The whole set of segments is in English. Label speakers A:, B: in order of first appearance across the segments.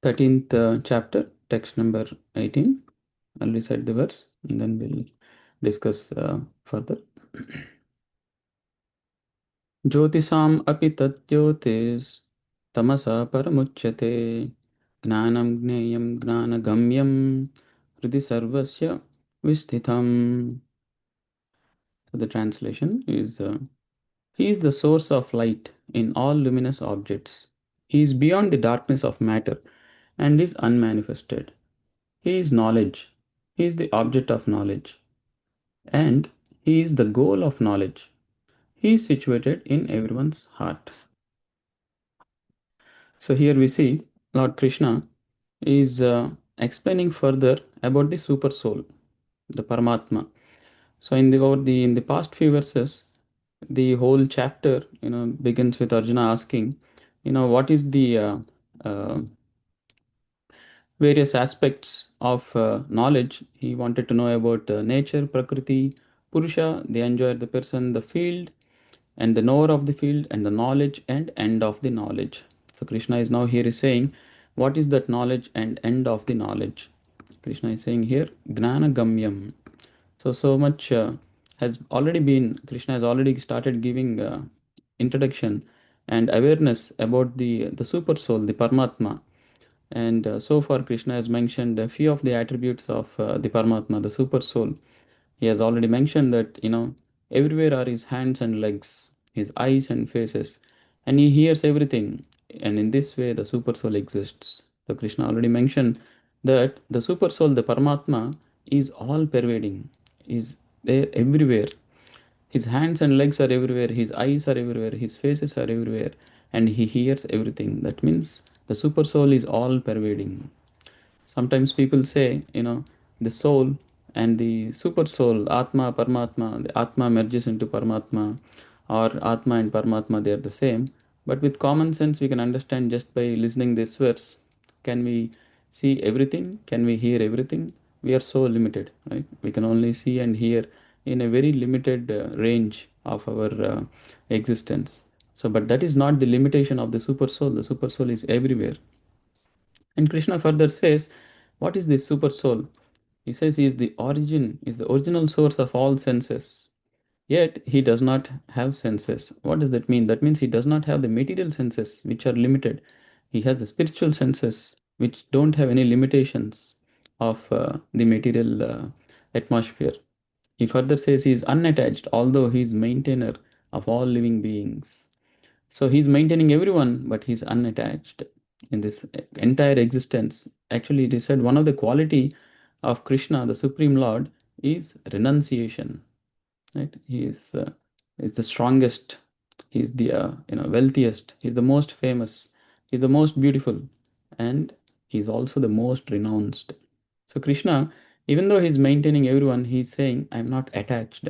A: 13th chapter, text number 18. I'll recite the verse and then we'll discuss further. Jyotisam api tat jyotis tamasa paramuchyate gnanam gneyam gnanagamyam hridi sarvasya visthitam. So the translation is He is the source of light in all luminous objects. He is beyond the darkness of matter and is unmanifested. He is knowledge. He is the object of knowledge. And he is the goal of knowledge. He is situated in everyone's heart. So here we see Lord Krishna is explaining further about the super soul, the Paramatma. So in the past few verses, the whole chapter begins with Arjuna asking, what is the uh, various aspects of knowledge. He wanted to know about nature, Prakriti, Purusha, the enjoyer, the person, the field, and the knower of the field, and the knowledge and end of the knowledge. So Krishna is now here is saying, what is that knowledge and end of the knowledge? Krishna is saying here, Gnana Gamyam. So much has already been, Krishna has already started giving introduction and awareness about the super soul, the Paramatma. And so far, Krishna has mentioned a few of the attributes of the Paramatma, the super soul. He has already mentioned that, everywhere are his hands and legs, his eyes and faces, and he hears everything. And in this way, the super soul exists. So, Krishna already mentioned that the super soul, the Paramatma, is all pervading, is there everywhere. His hands and legs are everywhere, his eyes are everywhere, his faces are everywhere, and he hears everything. That means the super soul is all pervading. Sometimes people say, the soul and the super soul, Atma, Paramatma, the Atma merges into Paramatma, or Atma and Paramatma, they are the same. But with common sense, we can understand just by listening this verse. Can we see everything? Can we hear everything? We are so limited, right? We can only see and hear in a very limited range of our existence. So, but that is not the limitation of the super soul. The super soul is everywhere. And Krishna further says, what is this super soul? He says he is the origin, is the original source of all senses. Yet he does not have senses. What does that mean? That means he does not have the material senses, which are limited. He has the spiritual senses, which don't have any limitations of the material atmosphere. He further says he is unattached, although he is maintainer of all living beings. So he's maintaining everyone, but he's unattached in this entire existence. Actually, it is said one of the quality of Krishna, the Supreme Lord, is renunciation. Right? He is the strongest. He's the wealthiest. He's the most famous. He's the most beautiful, and he's also the most renounced. So Krishna, even though he's maintaining everyone, he's saying, "I'm not attached."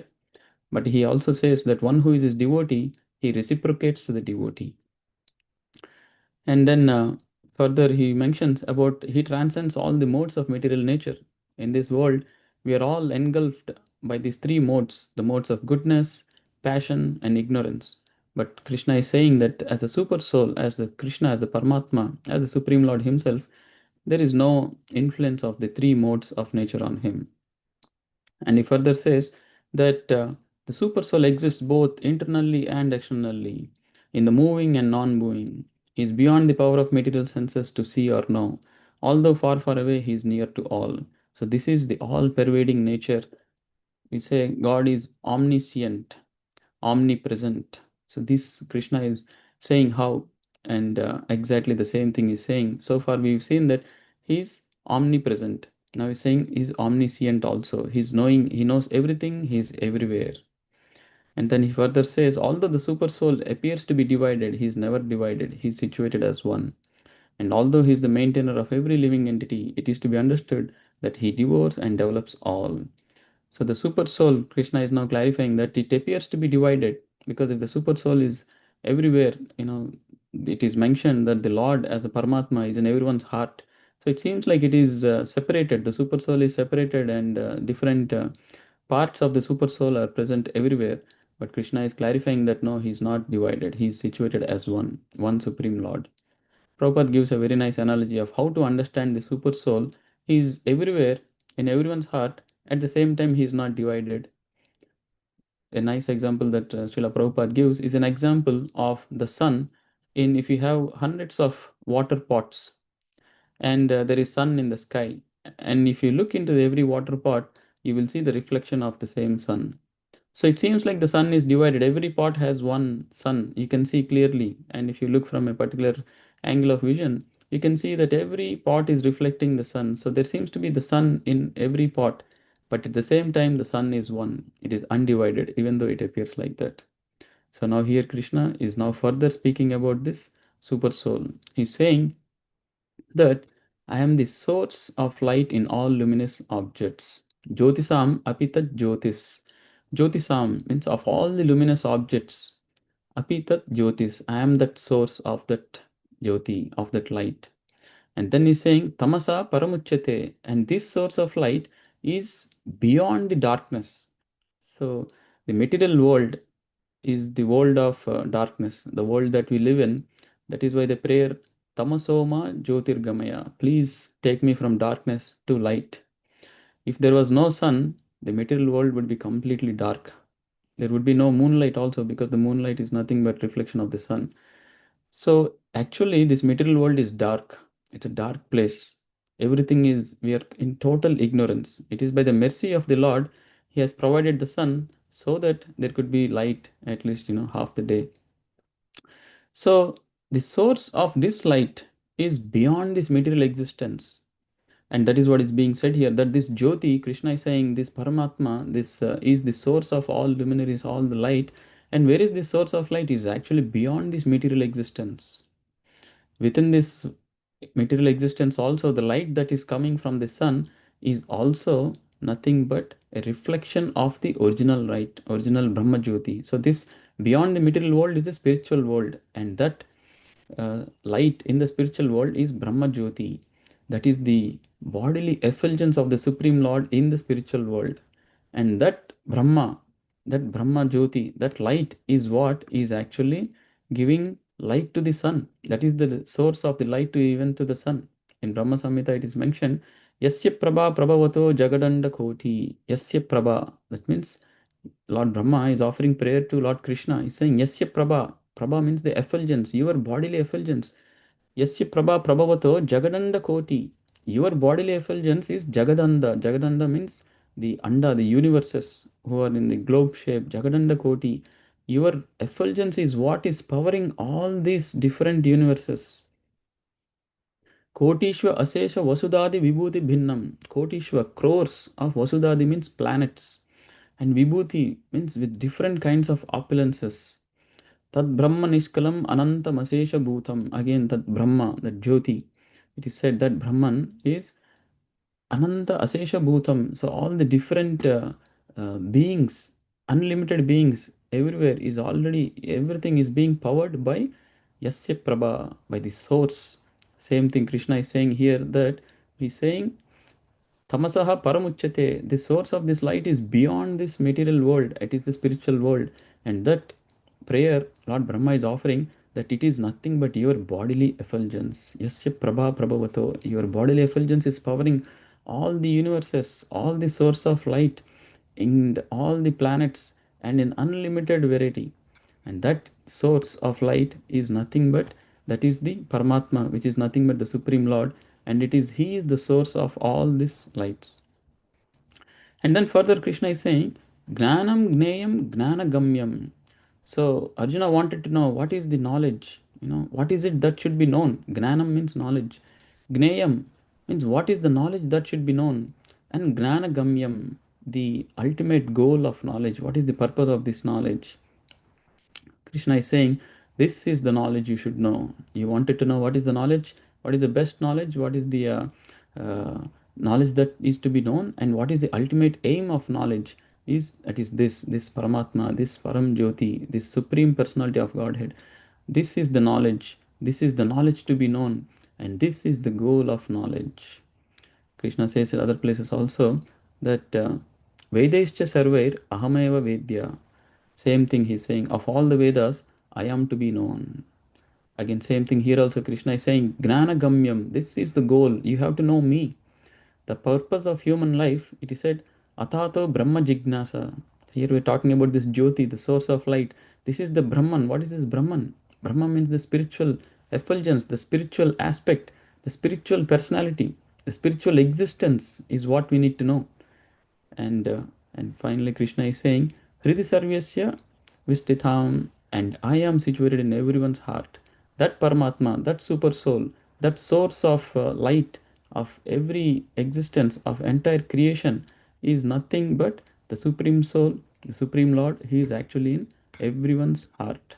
A: But he also says that one who is his devotee, he reciprocates to the devotee. And then further, he mentions about he transcends all the modes of material nature. In this world, we are all engulfed by these three modes, the modes of goodness, passion, and ignorance. But Krishna is saying that as the super soul, as the Krishna, as the Paramatma, as the Supreme Lord Himself, there is no influence of the three modes of nature on him. And he further says that the super soul exists both internally and externally, in the moving and non moving. He is beyond the power of material senses to see or know. Although far, far away, he is near to all. So, this is the all pervading nature. We say God is omniscient, omnipresent. So, this Krishna is saying how, and exactly the same thing is saying. So far, we've seen that he is omnipresent. Now he's saying he's omniscient also. He's knowing, he knows everything, he's everywhere. And then he further says, although the super soul appears to be divided, he is never divided. He is situated as one. And although he is the maintainer of every living entity, it is to be understood that he devours and develops all. So the super soul, Krishna is now clarifying that it appears to be divided because if the super soul is everywhere, it is mentioned that the Lord as the Paramatma is in everyone's heart. So it seems like it is separated. The super soul is separated and different parts of the super soul are present everywhere. But Krishna is clarifying that no, he's not divided. He's situated as one, one Supreme Lord. Prabhupada gives a very nice analogy of how to understand the super soul. He is everywhere in everyone's heart. At the same time, he is not divided. A nice example that Srila Prabhupada gives is an example of the sun. In if you have hundreds of water pots and there is sun in the sky, and if you look into every water pot, you will see the reflection of the same sun. So it seems like the sun is divided. Every pot has one sun. You can see clearly. And if you look from a particular angle of vision, you can see that every pot is reflecting the sun. So there seems to be the sun in every pot. But at the same time, the sun is one. It is undivided, even though it appears like that. So now here Krishna is now further speaking about this super soul. He's saying that I am the source of light in all luminous objects. Jyotisam apitat jyotis. Jyotisam means of all the luminous objects. Apitat jyotis. I am that source of that jyoti, of that light. And then he's saying tamasa paramuchyate. And this source of light is beyond the darkness. So the material world is the world of darkness, the world that we live in. That is why the prayer, Tamasoma Jyotirgamaya, please take me from darkness to light. If there was no sun, the material world would be completely dark. There would be no moonlight also because the moonlight is nothing but reflection of the sun. So actually, this material world is dark. It's a dark place. Everything is, we are in total ignorance. It is by the mercy of the Lord, He has provided the sun so that there could be light at least, half the day. So the source of this light is beyond this material existence. And that is what is being said here, that this Jyoti, Krishna is saying, this Paramatma, this is the source of all luminaries, all the light. And where is this source of light? Is actually beyond this material existence. Within this material existence also, the light that is coming from the sun is also nothing but a reflection of the original light, original Brahma Jyoti. So this beyond the material world is the spiritual world, and that light in the spiritual world is Brahma Jyoti. That is the bodily effulgence of the Supreme Lord in the spiritual world. And that Brahma Jyoti, that light is what is actually giving light to the sun. That is the source of the light to even to the sun. In Brahma Samhita it is mentioned, Yasya Prabha Prabhavato Jagadanda Koti. Yasya Prabha. That means Lord Brahma is offering prayer to Lord Krishna. He's saying, Yasya Prabha. Prabha means the effulgence, your bodily effulgence. Yasya Prabha Prabhavato Jagadanda Koti. Your bodily effulgence is Jagadanda. Jagadanda means the Anda, the universes who are in the globe shape. Jagadanda Koti. Your effulgence is what is powering all these different universes. Kotishva Asesha Vasudadi Vibhuti Bhinnam. Kotishva, crores of Vasudadi means planets. And Vibhuti means with different kinds of opulences. Tad Brahma Nishkalam Ananta Masesha Bhutam. Again, that Brahma, that Jyoti. It is said that Brahman is Ananta Asesha Bhutam. So all the different beings, unlimited beings everywhere is already, everything is being powered by Yasya Prabha, by the source. Same thing Krishna is saying here, that he's saying Tamasaha Paramuchyate, the source of this light is beyond this material world, it is the spiritual world. And that prayer Lord Brahma is offering, that it is nothing but your bodily effulgence. Yasya Prabha Prabhavato, your bodily effulgence is powering all the universes, all the source of light, and all the planets, and in unlimited variety. And that source of light is nothing but, that is the Paramatma, which is nothing but the Supreme Lord, and it is He is the source of all these lights. And then further Krishna is saying, Gnanam Gneyam Gnanagamyam. So Arjuna wanted to know what is the knowledge, what is it that should be known? Gnanam means knowledge. Gneyam means what is the knowledge that should be known? And Gnanagamyam, the ultimate goal of knowledge. What is the purpose of this knowledge? Krishna is saying, this is the knowledge you should know. You wanted to know what is the knowledge, what is the best knowledge, what is the uh, knowledge that is to be known, and what is the ultimate aim of knowledge is, that is this Paramatma, this Param Jyoti, this Supreme Personality of Godhead. This is the knowledge. This is the knowledge to be known, and this is the goal of knowledge. Krishna says in other places also that Vedaischa Sarvair Ahameva Vedya. Same thing he's saying, of all the Vedas, I am to be known. Again, same thing here also, Krishna is saying, Gnana Gamyam, this is the goal. You have to know me. The purpose of human life, it is said, Atato Brahma Jignasa. Here we're talking about this Jyoti, the source of light. This is the Brahman. What is this Brahman? Brahma means the spiritual effulgence, the spiritual aspect, the spiritual personality, the spiritual existence is what we need to know. And finally Krishna is saying, Hridi Sarvyasya Vistitham, and I am situated in everyone's heart. That Paramatma, that super soul, that source of light of every existence of entire creation is nothing but the supreme soul, the supreme lord. He is actually in everyone's heart.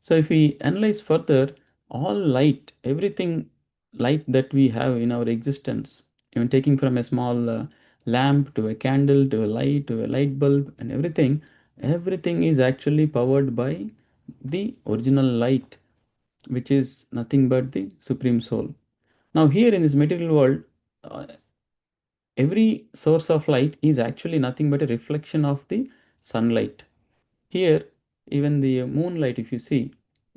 A: So if we analyze further, all light, everything light that we have in our existence, even taking from a small lamp to a candle to a light bulb and everything, everything is actually powered by the original light, which is nothing but the Supreme Soul. Now, here in this material world, uh, every source of light is actually nothing but a reflection of the sunlight. Here, even the moonlight, if you see,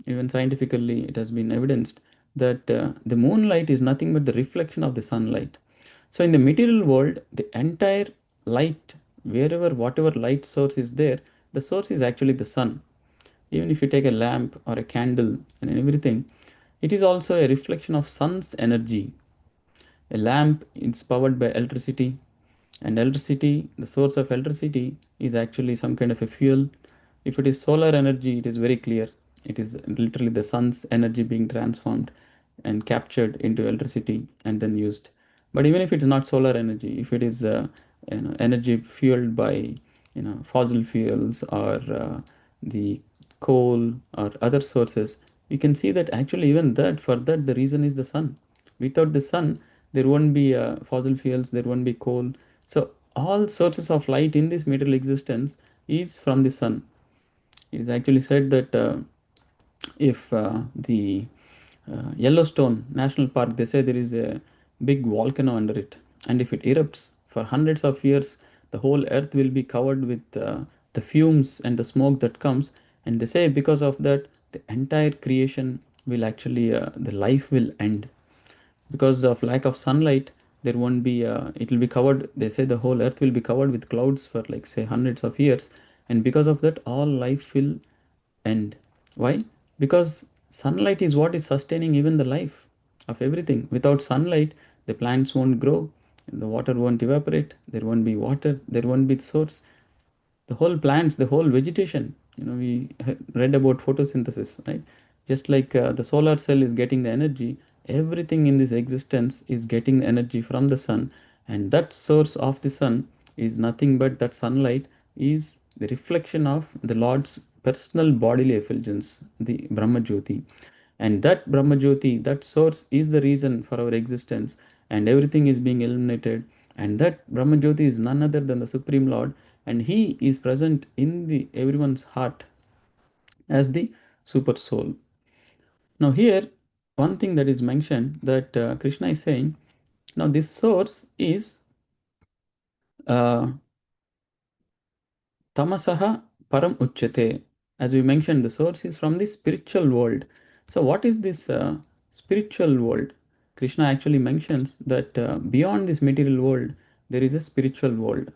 A: even scientifically, it has been evidenced that the moonlight is nothing but the reflection of the sunlight. So, in the material world, the entire light, wherever, whatever light source is there, the source is actually the sun. Even if you take a lamp or a candle and everything, it is also a reflection of sun's energy. A lamp is powered by electricity, and electricity, the source of electricity is actually some kind of a fuel. If it is solar energy, it is very clear. It is literally the sun's energy being transformed and captured into electricity and then used. But even if it is not solar energy, if it is energy fueled by fossil fuels or the coal or other sources, you can see that actually even that for that the reason is the sun. Without the sun, there won't be fossil fuels, there won't be coal. So all sources of light in this material existence is from the sun. It is actually said that if the Yellowstone National Park, they say there is a big volcano under it, and if it erupts for hundreds of years, the whole earth will be covered with the fumes and the smoke that comes. And they say because of that, the entire creation will actually, the life will end because of lack of sunlight. There won't be it will be covered, they say the whole earth will be covered with clouds for like say hundreds of years, and because of that all life will end. Why? Because sunlight is what is sustaining even the life of everything. Without sunlight, the plants won't grow, the water won't evaporate, there won't be water, there won't be source, the whole plants, the whole vegetation. We read about photosynthesis, right? Just like the solar cell is getting the energy, everything in this existence is getting the energy from the sun, and that source of the sun is nothing but that sunlight is the reflection of the Lord's personal bodily effulgence, the Brahma Jyoti. And that Brahma Jyoti, that source is the reason for our existence, and everything is being illuminated. And that Brahma Jyoti is none other than the Supreme Lord, and He is present in the everyone's heart as the Super Soul. Now, here, one thing that is mentioned that Krishna is saying, now this source is uh, Tamasaha Param Uchyate. As we mentioned, the source is from the spiritual world. So, what is this spiritual world? Krishna actually mentions that beyond this material world, there is a spiritual world.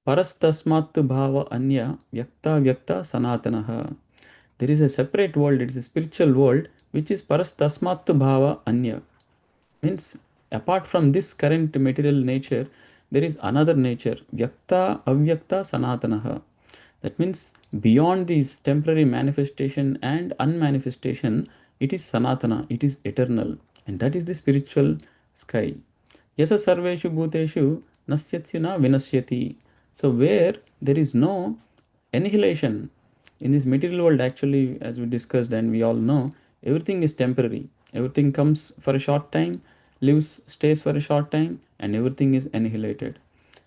A: Parastasmat bhava anya vyakta vyakta sanatanaha. There is a separate world, it is a spiritual world, which is parastasmat bhava anya. Means apart from this current material nature, there is another nature, vyakta avyakta sanatanaha. That means beyond this temporary manifestation and unmanifestation, it is sanatana, it is eternal, and that is the spiritual sky. Yasa sarveshu bhuteshu nasyatsu na vinasyati. So where there is no annihilation in this material world, actually, as we discussed and we all know, everything is temporary. Everything comes for a short time, lives, stays for a short time, and everything is annihilated.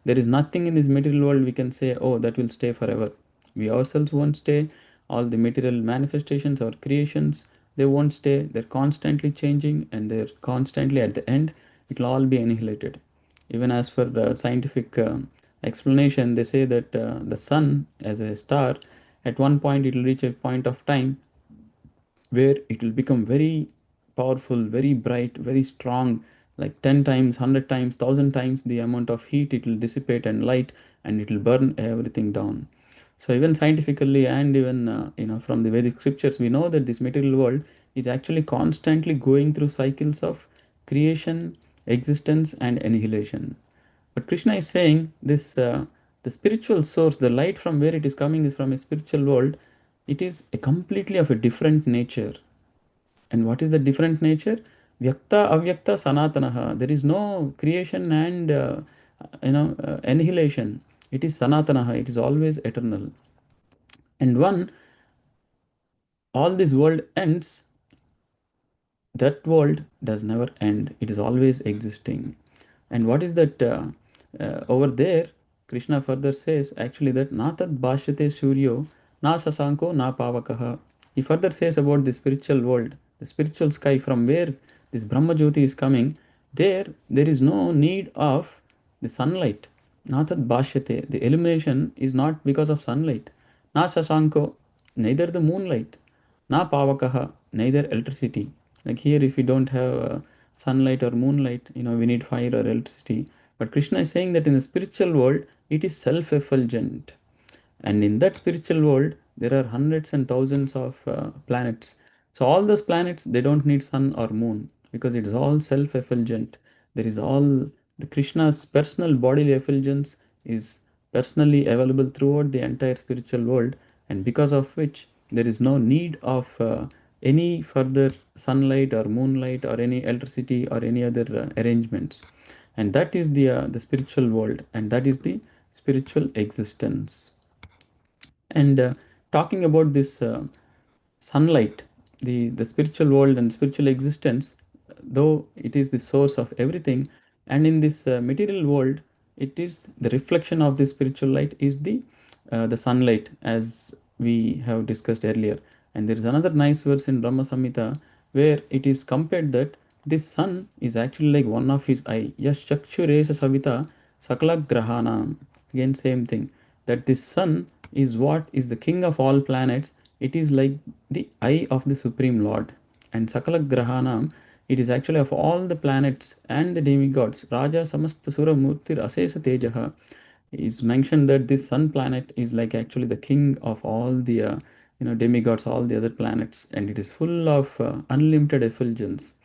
A: There is nothing in this material world we can say, oh, that will stay forever. We ourselves won't stay. All the material manifestations or creations, they won't stay. They're constantly changing, and they're constantly at the end, it'll all be annihilated. Even as for the scientific explanation, they say that the sun as a star, at one point it will reach a point of time where it will become very powerful, very bright, very strong, like 10 times, 100 times, 1000 times the amount of heat it will dissipate and light, and it will burn everything down. So even scientifically and even from the Vedic scriptures, we know that this material world is actually constantly going through cycles of creation, existence, and annihilation. But Krishna is saying this the spiritual source, the light from where it is coming is from a spiritual world. It is a completely of a different nature. And what is the different nature? Vyakta, avyakta, sanatanaha. There is no creation and annihilation. It is sanatanaha. It is always eternal. And when all this world ends, that world does never end. It is always existing. And what is that over there? Krishna further says actually that natad bhashyate suryo na sasanko na pavakaha. He further says about the spiritual world, the spiritual sky from where this Brahma Jyoti is coming. There is no need of the sunlight. Natad bhashyate. The illumination is not because of sunlight. Na sasanko, neither the moonlight. Na pavakaha, neither electricity. Like here, if we don't have sunlight or moonlight, we need fire or electricity. But Krishna is saying that in the spiritual world, it is self-effulgent. And in that spiritual world, there are hundreds and thousands of planets. So all those planets, they don't need sun or moon because it is all self-effulgent. There is all the Krishna's personal bodily effulgence is personally available throughout the entire spiritual world, and because of which there is no need of any further sunlight or moonlight or any electricity or any other arrangements. And that is the spiritual world, and that is the spiritual existence. And talking about this sunlight, the spiritual world and spiritual existence, though it is the source of everything, and in this material world, it is the reflection of the spiritual light is the sunlight, as we have discussed earlier. And there is another nice verse in Brahma Samhita where it is compared that this sun is actually like one of his eye. Yash chakshuresa savita sakala grahana. Again, same thing, that this sun is what is the king of all planets. It is like the eye of the Supreme Lord. And Sakala Grahanam, it is actually of all the planets and the demigods. Raja Samasta Sura Murtir Asesa Tejaha is mentioned that this sun planet is like actually the king of all the demigods, all the other planets, and it is full of unlimited effulgence.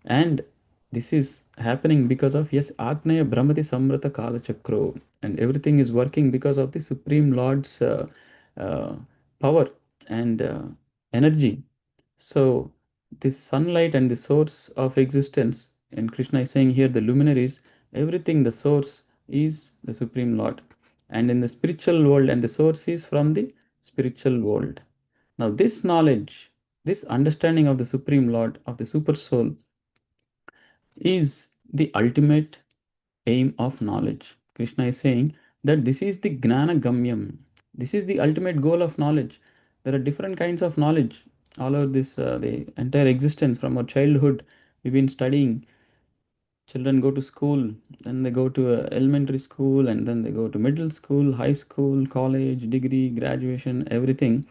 A: And this is happening because of, yes, Agneya Brahmati Samrata Kala Chakro, and everything is working because of the Supreme Lord's uh, power and energy. So this sunlight and the source of existence, and Krishna is saying here the luminaries, everything, the source is the Supreme Lord. And in the spiritual world, and the source is from the spiritual world. Now, this knowledge, this understanding of the Supreme Lord, of the Super Soul, is the ultimate aim of knowledge. Krishna is saying that this is the Gnana Gamyam. This is the ultimate goal of knowledge. There are different kinds of knowledge all over this, the entire existence from our childhood. We've been studying. Children go to school, then they go to elementary school, and then they go to middle school, high school, college, degree, graduation, everything.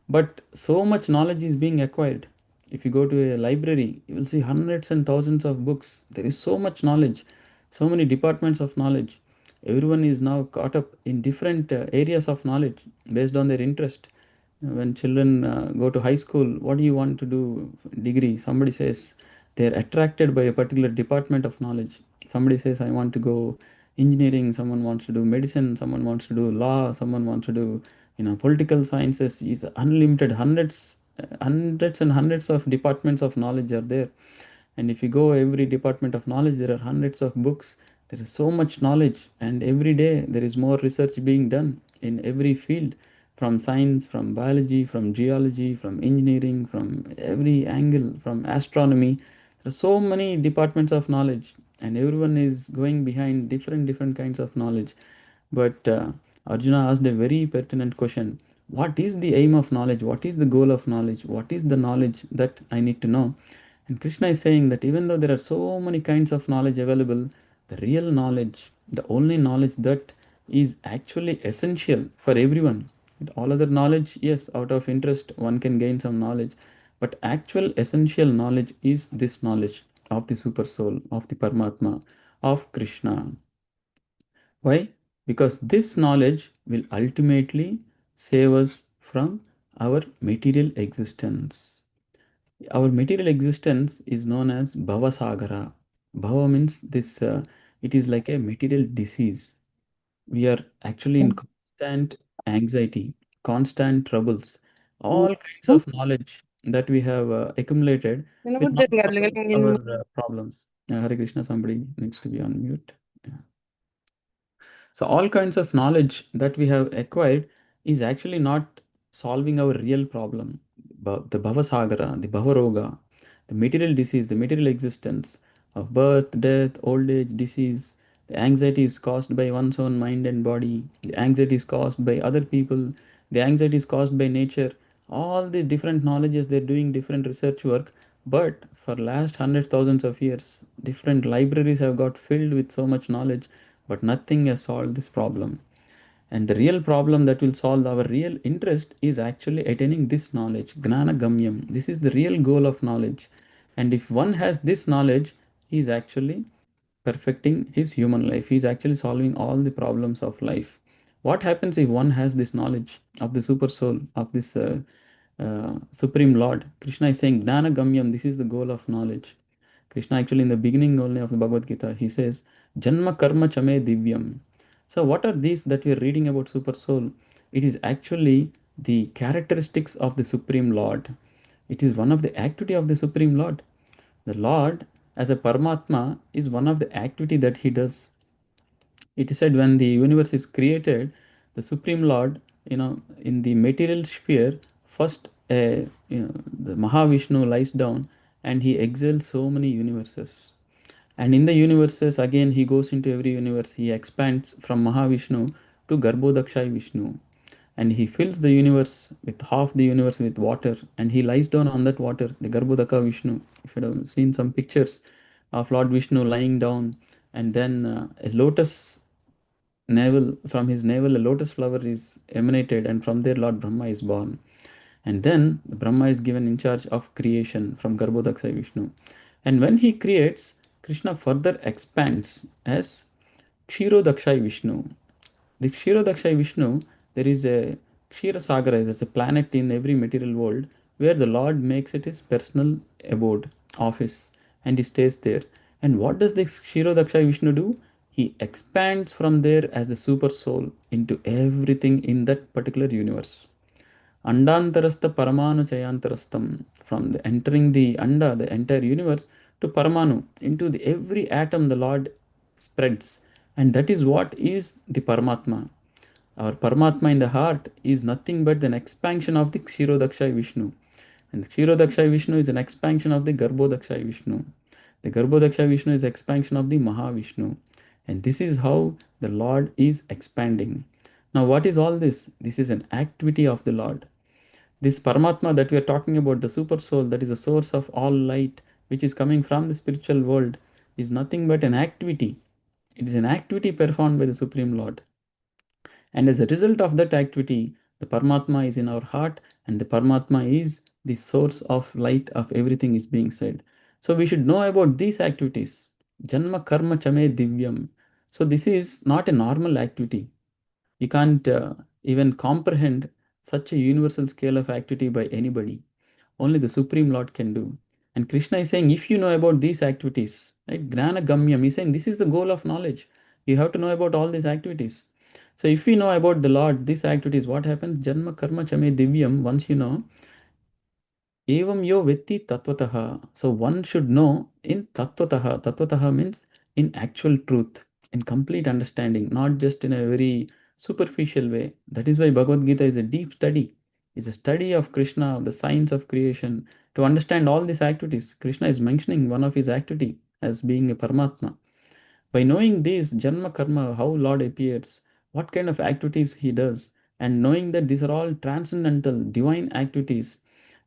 A: But so much knowledge is being acquired. If you go to a library, you will see hundreds and thousands of books. There is so much knowledge, so many departments of knowledge. Everyone is now caught up in different areas of knowledge based on their interest. When children go to high school, what do you want to do? Degree. Somebody says they're attracted by a particular department of knowledge. Somebody says, I want to go engineering. Someone wants to do medicine. Someone wants to do law. Someone wants to do political sciences. Is unlimited, hundreds and hundreds of departments of knowledge are there. And if you go every department of knowledge, there are hundreds of books. There is so much knowledge, and every day there is more research being done in every field, from science, from biology, from geology, from engineering, from every angle, from astronomy. There are so many departments of knowledge, and everyone is going behind different kinds of knowledge. But Arjuna asked a very pertinent question. What is the aim of knowledge? What is the goal of knowledge? What is the knowledge that I need to know? And Krishna is saying that even though there are so many kinds of knowledge available, the real knowledge, the only knowledge that is actually essential for everyone. All other knowledge, yes, out of interest, one can gain some knowledge. But actual essential knowledge is this knowledge of the super soul, of the Paramatma, of Krishna. Why? Because this knowledge will ultimately save us from our material existence. Our material existence is known as Bhavasagara. Bhava means this, it is like a material disease. We are actually in constant anxiety, constant troubles. All kinds of knowledge that we have accumulated will not solve our problems. Hare Krishna, somebody needs to be on mute. Yeah. So all kinds of knowledge that we have acquired is actually not solving our real problem. The Bhavasagara, the Bhavaroga, the material disease, the material existence of birth, death, old age, disease, the anxiety is caused by one's own mind and body, the anxiety is caused by other people, the anxiety is caused by nature. All these different knowledges, they're doing different research work, but for last hundreds, thousands of years, different libraries have got filled with so much knowledge, but nothing has solved this problem. And the real problem that will solve our real interest is actually attaining this knowledge, Gnana Gamyam. This is the real goal of knowledge. And if one has this knowledge, he is actually perfecting his human life. He is actually solving all the problems of life. What happens if one has this knowledge of the super soul, of this Supreme Lord? Krishna is saying, Gnana Gamyam, this is the goal of knowledge. Krishna actually in the beginning only of the Bhagavad Gita, he says, Janma Karma Chame Divyam. So what are these that we are reading about Super Soul? It is actually the characteristics of the Supreme Lord. It is one of the activity of the Supreme Lord. The Lord as a Paramatma is one of the activity that he does. It is said when the universe is created, the Supreme Lord, in the material sphere, first, the Mahavishnu lies down and he exhales so many universes. And in the universes, again, he goes into every universe. He expands from Mahavishnu to Garbhodakshai Vishnu. And he fills the universe with half the universe with water. And he lies down on that water, the Garbhodaka Vishnu. If you have seen some pictures of Lord Vishnu lying down, and then a lotus navel, from his navel, a lotus flower is emanated, and from there, Lord Brahma is born. And then Brahma is given in charge of creation from Garbhodakshai Vishnu. And when he creates, Krishna further expands as Kshirodakshai Vishnu. The Kshirodakshai Vishnu, there is a Kshirasagara, there's a planet in every material world where the Lord makes it his personal abode, office, and he stays there. And what does this Kshirodakshai Vishnu do? He expands from there as the super soul into everything in that particular universe. Andantarastha Paramanu Chayantarastham. From the entering the Anda, the entire universe, to Paramanu, into the every atom the Lord spreads. And that is what is the Paramatma. Our Paramatma in the heart is nothing but an expansion of the Kshirodakshai Vishnu. And the Kshirodakshai Vishnu is an expansion of the Garbhodakshai Vishnu. The Garbhodakshai Vishnu is expansion of the Mahavishnu. And this is how the Lord is expanding. Now, what is all this? This is an activity of the Lord. This Paramatma that we are talking about, the super soul, that is the source of all light, which is coming from the spiritual world, is nothing but an activity. It is an activity performed by the Supreme Lord. And as a result of that activity, the Paramatma is in our heart, and the Paramatma is the source of light of everything is being said. So we should know about these activities. Janma Karma Chame Divyam. So this is not a normal activity. You can't even comprehend such a universal scale of activity by anybody. Only the Supreme Lord can do. And Krishna is saying, if you know about these activities, right, Gnana Gamyam, he's saying this is the goal of knowledge. You have to know about all these activities. So if we know about the Lord, these activities, what happens? Janma Karma Chame Divyam, once you know, Evam yo vetti tattvataha. So one should know in tattvataha. Tattvataha means in actual truth, in complete understanding, not just in a very superficial way. That is why Bhagavad Gita is a deep study. It's a study of Krishna, of the science of creation. To understand all these activities, Krishna is mentioning one of his activity as being a Paramatma. By knowing this Janma Karma, how Lord appears, what kind of activities he does, and knowing that these are all transcendental, divine activities,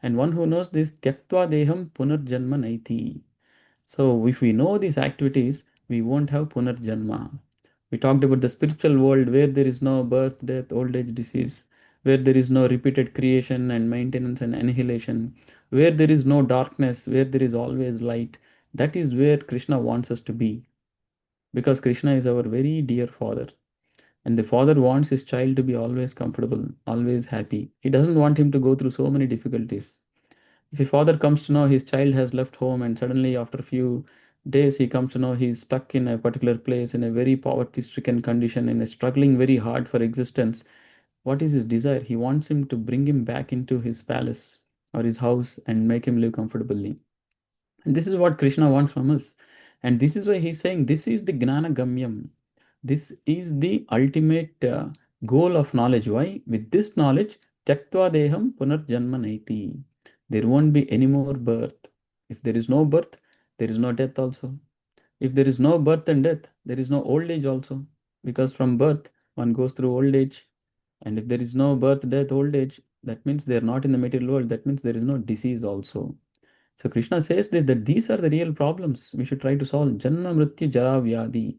A: and one who knows this, Tyaktva Deham Punarjanma Naiti. So, if we know these activities, we won't have Punarjanma. We talked about the spiritual world where there is no birth, death, old age, disease, where there is no repeated creation and maintenance and annihilation. where there is no darkness, where there is always light. That is where Krishna wants us to be, because Krishna is our very dear father. And the father wants his child to be always comfortable, always happy. He doesn't want him to go through so many difficulties. If a father comes to know his child has left home and suddenly after a few days he comes to know he's stuck in a particular place in a very poverty stricken condition and is struggling very hard for existence, what is his desire? He wants him to bring him back into his palace or his house and make him live comfortably. And this is what Krishna wants from us. And this is why he's saying this is the Gnana Gamyam. This is the ultimate goal of knowledge. Why? With this knowledge, Tyaktva Deham Punarjanma Naiti. There won't be any more birth. If there is no birth, there is no death also. If there is no birth and death, there is no old age also. Because from birth, one goes through old age. And if there is no birth, death, old age, that means they are not in the material world. That means there is no disease also. So Krishna says that these are the real problems we should try to solve. Janma Mrityu Jara Vyadi.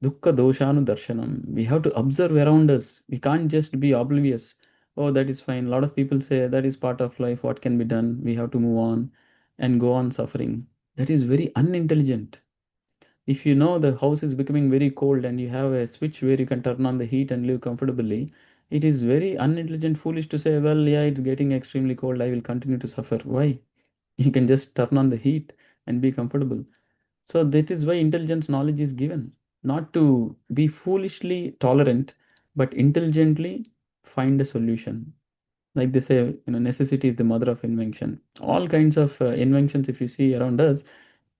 A: Dukkha Doshanu Darshanam. We have to observe around us. We can't just be oblivious. Oh, that is fine. A lot of people say that is part of life. What can be done? We have to move on and go on suffering. That is very unintelligent. If you know the house is becoming very cold and you have a switch where you can turn on the heat and live comfortably, it is very unintelligent, foolish to say, well, yeah, it's getting extremely cold. I will continue to suffer. Why? You can just turn on the heat and be comfortable. So that is why intelligence knowledge is given, not to be foolishly tolerant, but intelligently find a solution. Like they say, necessity is the mother of invention. All kinds of inventions, if you see around us,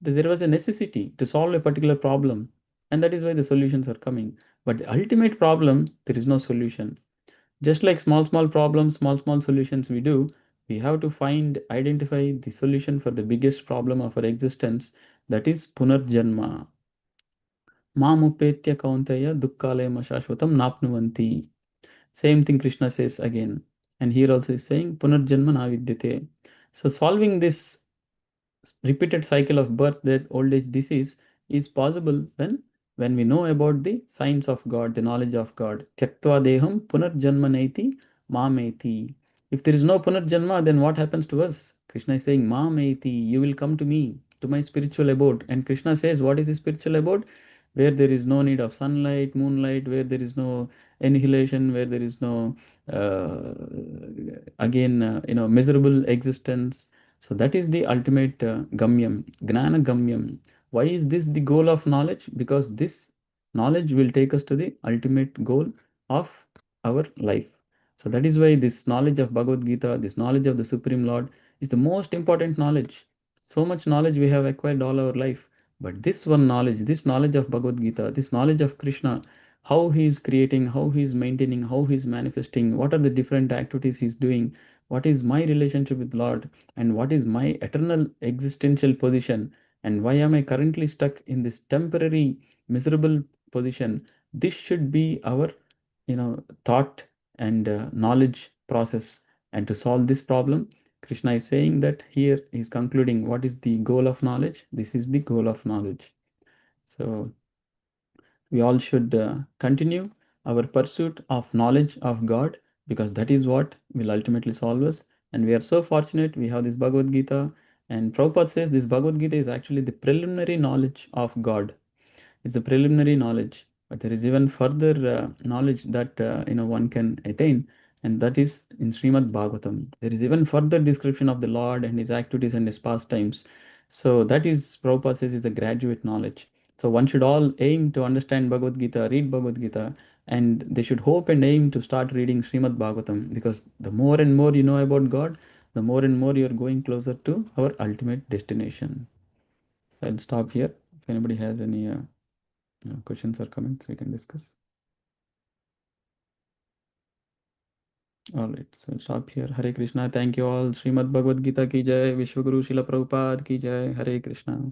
A: there was a necessity to solve a particular problem, and that is why the solutions are coming. But the ultimate problem, there is no solution. Just like small, small problems, small, small solutions we do, we have to identify the solution for the biggest problem of our existence, that is Punarjanma. Mamupetya kaunteya dukkalema shashvatam napnuvanti. Same thing Krishna says again. And here also is saying Punarjanma navidyate. So solving this repeated cycle of birth, death, old age, disease is possible when we know about the science of God, the knowledge of God. Tyaktva deham punarjanmaneti mameti. If there is no punarjanma, then what happens to us? Krishna is saying, mameti, you will come to me, to my spiritual abode. And Krishna says, what is the spiritual abode? Where there is no need of sunlight, moonlight, where there is no annihilation, where there is no, uh, miserable existence. So that is the ultimate gamyam, gnana gamyam. Why is this the goal of knowledge? Because this knowledge will take us to the ultimate goal of our life. So that is why this knowledge of Bhagavad Gita, this knowledge of the Supreme Lord is the most important knowledge. So much knowledge we have acquired all our life. But this one knowledge, this knowledge of Bhagavad Gita, this knowledge of Krishna, how he is creating, how he is maintaining, how he is manifesting, what are the different activities he is doing, what is my relationship with Lord, and what is my eternal existential position, and why am I currently stuck in this temporary miserable position. This should be our thought and knowledge process. And to solve this problem, Krishna is saying that here he is concluding what is the goal of knowledge. This is the goal of knowledge. So we all should continue our pursuit of knowledge of God, because that is what will ultimately solve us. And we are so fortunate we have this Bhagavad Gita. And Prabhupada says this Bhagavad Gita is actually the preliminary knowledge of God. It's a preliminary knowledge, but there is even further knowledge that one can attain, and that is in Srimad Bhagavatam. There is even further description of the Lord and his activities and his pastimes. So that is, Prabhupada says, is a graduate knowledge. So one should all aim to understand Bhagavad Gita, read Bhagavad Gita, and they should hope and aim to start reading Srimad Bhagavatam, because the more and more you know about God, the more and more you are going closer to our ultimate destination. So I'll stop here. If anybody has any questions or comments, we can discuss. All right, so I'll stop here. Hare Krishna. Thank you all. Srimad Bhagavad Gita ki jai. Vishwaguru Srila Prabhupada ki jai. Hare Krishna.